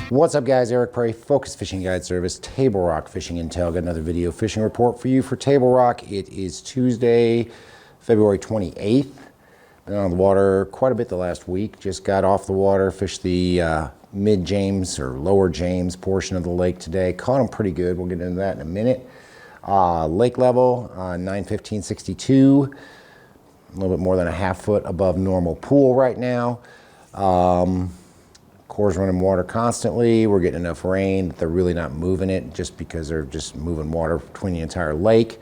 What's up guys, Eric Prey, Focus Fishing Guide Service, Table Rock Fishing Intel. Got another video fishing report for you for Table Rock. It is Tuesday, February 28th. Been on the water quite a bit the last week. Just got off the water, fished the mid-James or lower James portion of the lake today. Caught them pretty good. We'll get into that in a minute. Lake level, 9:15:62. A little bit more than a half foot above normal pool right now. Core's running water constantly. We're getting enough rain that they're really not moving it just because they're just moving water between the entire lake.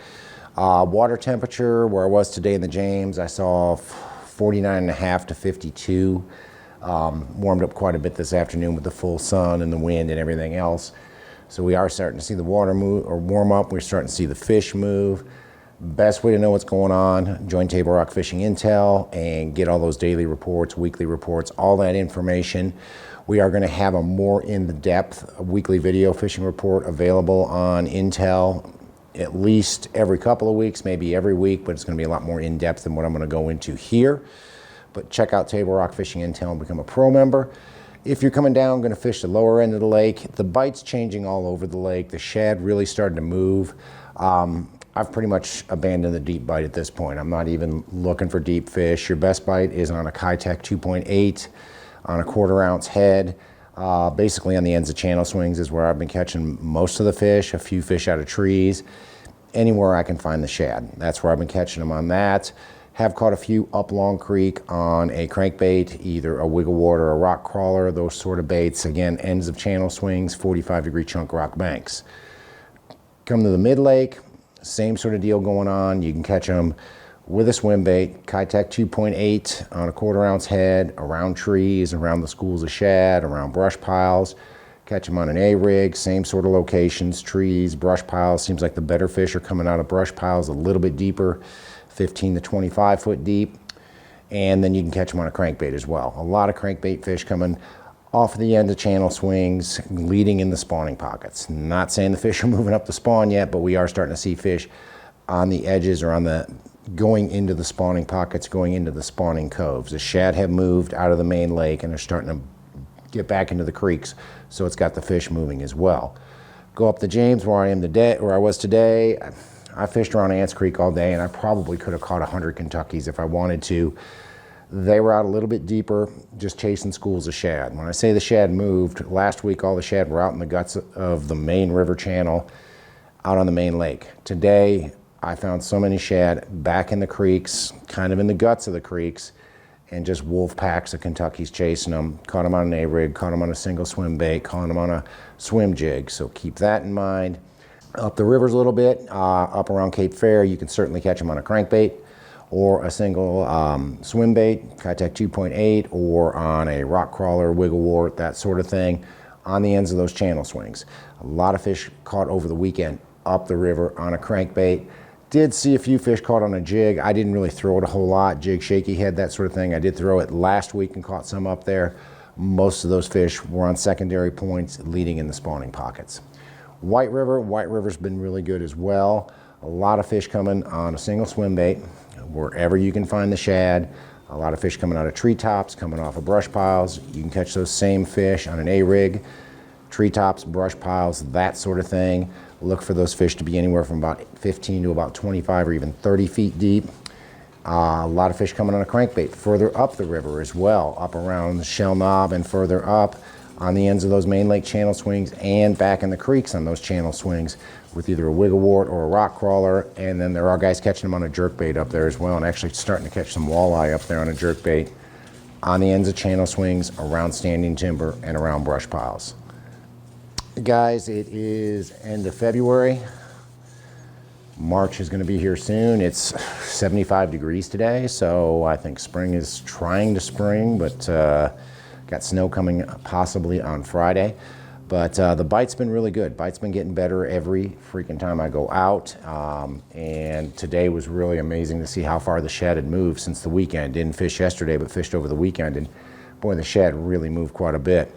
Water temperature, where I was today in the James, I saw 49.5 to 52. Warmed up quite a bit this afternoon with the full sun and the wind and everything else. So we are starting to see the water move or warm up. We're starting to see the fish move. Best way to know what's going on, join Table Rock Fishing Intel and get all those daily reports, weekly reports, all that information. We are going to have a more in-depth weekly video fishing report available on Intel at least every couple of weeks, maybe every week, but it's going to be a lot more in-depth than what I'm going to go into here. But check out Table Rock Fishing Intel and become a pro member. If you're coming down, going to fish the lower end of the lake, the bite's changing all over the lake. The shad really started to move. I've pretty much abandoned the deep bite at this point. I'm not even looking for deep fish. Your best bite is on a Kitech 2.8 on a 1/4 ounce head. Basically on the ends of channel swings is where I've been catching most of the fish, a few fish out of trees, anywhere I can find the shad. That's where I've been catching them on that. Have caught a few up Long Creek on a crankbait, either a wiggle wart or a rock crawler, those sort of baits. Again, ends of channel swings, 45-degree chunk rock banks. Come to the mid-lake, same sort of deal going on. You can catch them with a swim bait, Kitech 2.8 on a 1/4 ounce head, around trees, around the schools of shad, around brush piles. Catch them on an A-rig, same sort of locations, trees, brush piles. Seems like the better fish are coming out of brush piles a little bit deeper, 15 to 25 foot deep. And then you can catch them on a crankbait as well. A lot of crankbait fish coming off the end of channel swings, leading in the spawning pockets. Not saying the fish are moving up the spawn yet, but we are starting to see fish on the edges or on the going into the spawning pockets, going into the spawning coves. The shad have moved out of the main lake and they're starting to get back into the creeks, so it's got the fish moving as well. Go up the James where I was today. I fished around Ants Creek all day and I probably could have caught 100 Kentuckys if I wanted to. They were out a little bit deeper, just chasing schools of shad. When I say the shad moved, last week all the shad were out in the guts of the main river channel, out on the main lake. Today, I found so many shad back in the creeks, kind of in the guts of the creeks, and just wolf packs of Kentuckys chasing them. Caught them on an A-rig, caught them on a single swim bait, caught them on a swim jig. So keep that in mind. Up the rivers a little bit, up around Cape Fair, you can certainly catch them on a crankbait or a single swim bait, Kitech 2.8, or on a rock crawler, wiggle wart, that sort of thing, on the ends of those channel swings. A lot of fish caught over the weekend up the river on a crankbait. Did see a few fish caught on a jig. I didn't really throw it a whole lot, jig, shaky head, that sort of thing. I did throw it last week and caught some up there. Most of those fish were on secondary points leading in the spawning pockets. White River's been really good as well. A lot of fish coming on a single swim bait, wherever you can find the shad. A lot of fish coming out of treetops, coming off of brush piles. You can catch those same fish on an A-rig, treetops, brush piles, that sort of thing. Look for those fish to be anywhere from about 15 to about 25 or even 30 feet deep. A lot of fish coming on a crankbait further up the river as well, up around Shell Knob and further up on the ends of those main lake channel swings and back in the creeks on those channel swings with either a wiggle wart or a rock crawler. And then there are guys catching them on a jerkbait up there as well, and actually starting to catch some walleye up there on a jerkbait on the ends of channel swings, around standing timber and around brush piles. Guys, it is end of February. March is going to be here soon. It's 75 degrees today, so I think spring is trying to spring, but got snow coming possibly on Friday. But the bite's been really good. Bite's been getting better every freaking time I go out. And today was really amazing to see how far the shad had moved since the weekend. Didn't fish yesterday, but fished over the weekend. And boy, the shad really moved quite a bit.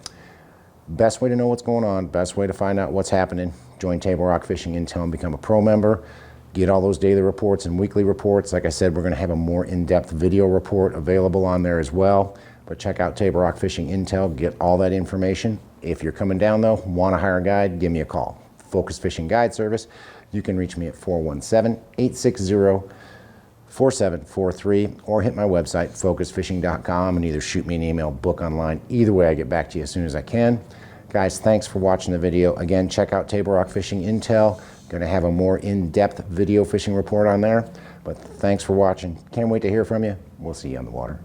Best way to know what's going on, best way to find out what's happening, join Table Rock Fishing Intel and become a pro member. Get all those daily reports and weekly reports. Like I said, we're going to have a more in-depth video report available on there as well. But check out Table Rock Fishing Intel, get all that information If you're coming down though, want to hire a guide, give me a call. Focus Fishing Guide Service. You can reach me at 417-860-4743 or hit my website, focusfishing.com, and either shoot me an email, book online. Either way, I get back to you as soon as I can. Guys, thanks for watching the video. Again, check out Table Rock Fishing Intel. Going to have a more in-depth video fishing report on there. But thanks for watching. Can't wait to hear from you. We'll see you on the water.